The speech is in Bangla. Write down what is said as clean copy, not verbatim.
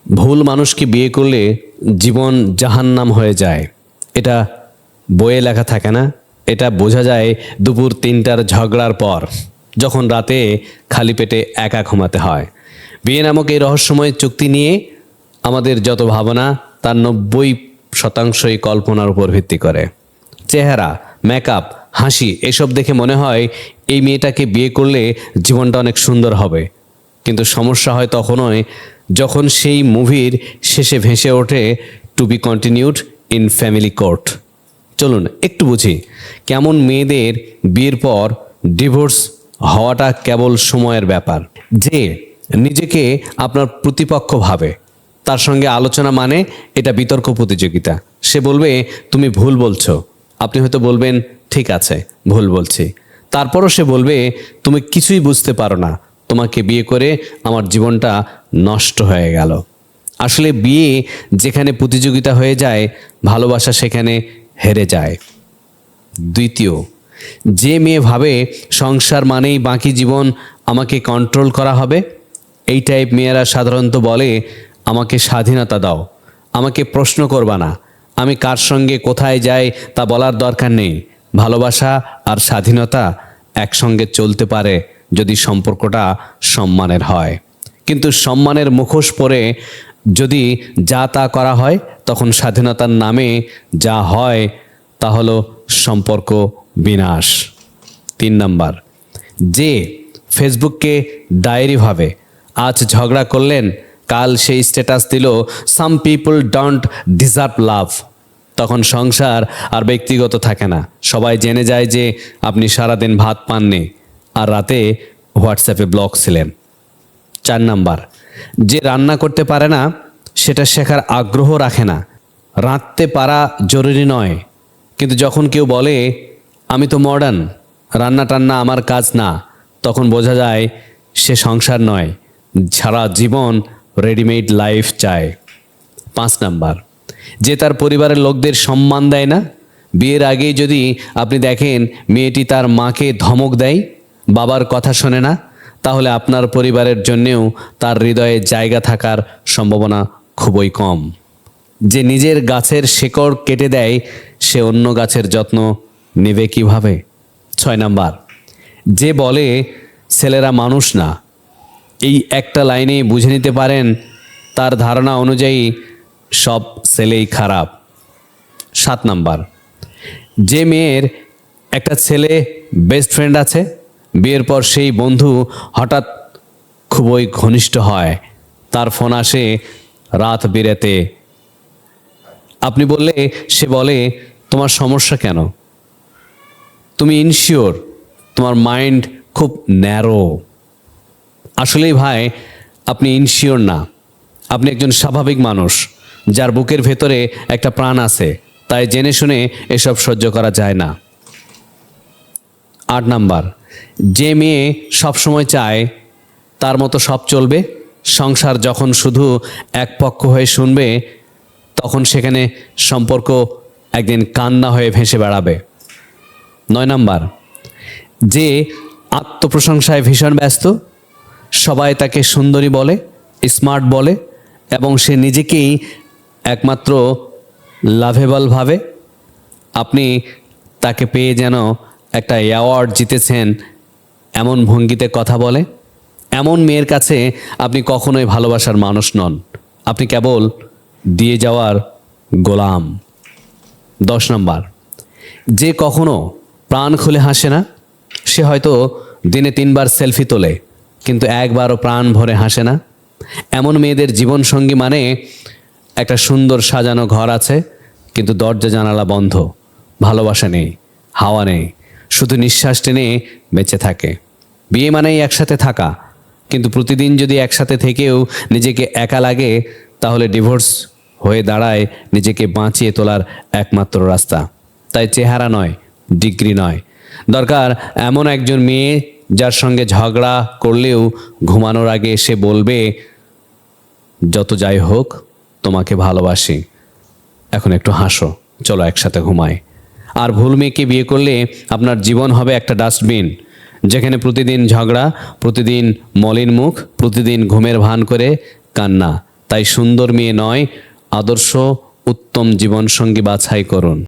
ভুল মানুষকে বিয়ে করলে জীবন জাহান্নাম হয়ে যায়, এটা বইয়ে লেখা থাকে না, এটা বোঝা যায় দুপুর 3টার ঝগড়ার পর, যখন রাতে খালি পেটে একা ঘুমাতে হয়। বিয়ে নামক এই রহস্যময় চুক্তি নিয়ে আমাদের যত ভাবনা তার 90%ই কল্পনার উপর ভিত্তি করে। চেহারা, মেকআপ, হাসি এসব দেখে মনে হয় এই মেয়েটাকে বিয়ে করলে জীবনটা অনেক সুন্দর হবে, কিন্তু সমস্যা হয় তখনই যখন সেই মুভির শেষে ভেসে ওঠে to be continued in family court. চলুন একটু বুঝি কেমন মেয়েদের বিয়ের পর ডিভোর্স হওয়াটা কেবল সময়ের ব্যাপার। যে নিজেকে আপনার প্রতিপক্ষ ভাবে, তার সঙ্গে আলোচনা মানে এটা বিতর্ক প্রতিযোগিতা। সে বলবে তুমি ভুল বলছো, আপনি হয়তো বলবেন ঠিক আছে ভুল বলছি, তারপরও সে বলবে তুমি কিছুই বুঝতে পারো না, তোমাকে বিয়ে করে আমার জীবনটা নষ্ট হয়ে গেল। আসলে বিয়ে যেখানে প্রতিযোগিতা হয়ে যায়, ভালোবাসা সেখানে হেরে যায়। দ্বিতীয়, যে মেয়ে ভাবে সংসার মানেই বাকি জীবন আমাকে কন্ট্রোল করা হবে, এই টাইপ মেয়েরা সাধারণত বলে আমাকে স্বাধীনতা দাও, আমাকে প্রশ্ন করবা না, আমি কার সঙ্গে কোথায় যাই তা বলার দরকার নেই। ভালোবাসা আর স্বাধীনতা একসঙ্গে চলতে পারে যদি সম্পর্কটা সম্মানের হয়, কিন্তু সম্মানের মুখোশ পরে যদি যা তা করা হয়, তখন স্বাধীনতার নামে যা হয় তা হলো সম্পর্ক বিনাশ। 3 নাম্বার, যে ফেসবুককে ডায়েরি ভাবে, আজ ঝগড়া করলেন, কাল সেই স্ট্যাটাস দিল সাম পিপল ডোন্ট ডিজার্ভ লাভ, তখন সংসার আর ব্যক্তিগত থাকে না, সবাই জেনে যায় যে আপনি সারাদিন ভাত পাননি আর রাতে হোয়াটসঅ্যাপে ব্লক ছিলেন। 4 নাম্বার, যে রান্না করতে পারে না সেটা শেখার আগ্রহ রাখে না। রাঁধতে পারা জরুরি নয়, কিন্তু যখন কেউ বলে আমি তো মডার্ন, রান্না টান্না আমার কাজ না, তখন বোঝা যায় সে সংসার নয়, সারা জীবন রেডিমেড লাইফ চায়। 5 নাম্বার, যে তার পরিবারের লোকদের সম্মান দেয় না। বিয়ের আগেই যদি আপনি দেখেন মেয়েটি তার মাকে ধমক দেয়, বাবার কথা শোনে না, তাহলে আপনার পরিবারের জন্যেও তার হৃদয়ে জায়গা থাকার সম্ভাবনা খুবই কম। যে নিজের গাছের শেকড় কেটে দেয়, সে অন্য গাছের যত্ন নেবে কিভাবে? 6 নাম্বার, যে বলে ছেলেরা মানুষ না, এই একটা লাইনে বুঝে নিতে পারেন তার ধারণা অনুযায়ী সব ছেলেই খারাপ। 7 নাম্বার, যে মেয়ের একটা ছেলে বেস্ট ফ্রেন্ড আছে, বিয়ের পর সেই বন্ধু হঠাৎ খুবই ঘনিষ্ঠ হয়, তার ফোন আসে রাত বিরেতে, আপনি বললে সে বলে তোমার সমস্যা কেন, তুমি ইনসিওর, তোমার মাইন্ড খুব ন্যারো। আসলেই ভাই আপনি ইনসিওর না, আপনি একজন স্বাভাবিক মানুষ যার বুকের ভেতরে একটা প্রাণ আছে, তাই জেনে শুনে এসব সহ্য করা যায় না। 8 নাম্বার, যে মেয়ে সবসময় চায় তার মতো সব চলবে, সংসার যখন শুধু এক পক্ষ হয়ে শুনবে, তখন সেখানে সম্পর্ক একদিন কান্না হয়ে ভেসে বেড়াবে। 9 নাম্বার, যে আত্মপ্রশংসায় ভীষণ ব্যস্ত, সবাই তাকে সুন্দরী বলে, স্মার্ট বলে, এবং সে নিজেকেই একমাত্র লাভেবল ভাবে, আপনি তাকে পেয়ে যেন একটা অ্যাওয়ার্ড জিতেছেন এমন ভঙ্গিতে কথা বলে, এমন মেয়ের কাছে আপনি কখনোই ভালোবাসার মানুষ নন, আপনি কেবল দিয়ে যাওয়ার গোলাম। 10 নাম্বার, যে কখনো প্রাণ খুলে হাসে না, সে হয়তো দিনে 3 বার সেলফি তোলে কিন্তু একবারও প্রাণ ভরে হাসে না। এমন মেয়েদের জীবনসঙ্গী মানে একটা সুন্দর সাজানো ঘর আছে কিন্তু দরজা জানালা বন্ধ, ভালোবাসা নেই, হাওয়া নেই, শুধু নিঃশ্বাস টেনে বেঁচে থাকে। বিয়ে মানেই একসাথে থাকা, কিন্তু প্রতিদিন যদি একসাথে থেকেও নিজেকে একা লাগে, তাহলে ডিভোর্স হয়ে দাঁড়ায় নিজেকে বাঁচিয়ে তোলার একমাত্র রাস্তা। তাই চেহারা নয়, ডিগ্রি নয়, দরকার এমন একজন মেয়ে যার সঙ্গে ঝগড়া করলেও ঘুমানোর আগে সে বলবে যত যাই হোক তোমাকে ভালোবাসি, এখন একটু হাসো, চলো একসাথে ঘুমাই। আর ভুল মেয়েকে বিয়ে করলে আপনার জীবন হবে একটা ডাস্টবিন, যেখানে প্রতিদিন ঝগড়া, প্রতিদিন মলিন মুখ, প্রতিদিন ঘুমের ভান করে কান্না, তাই সুন্দর মেয়ে নয়, আদর্শ উত্তম জীবনসঙ্গী বাছাই করুন।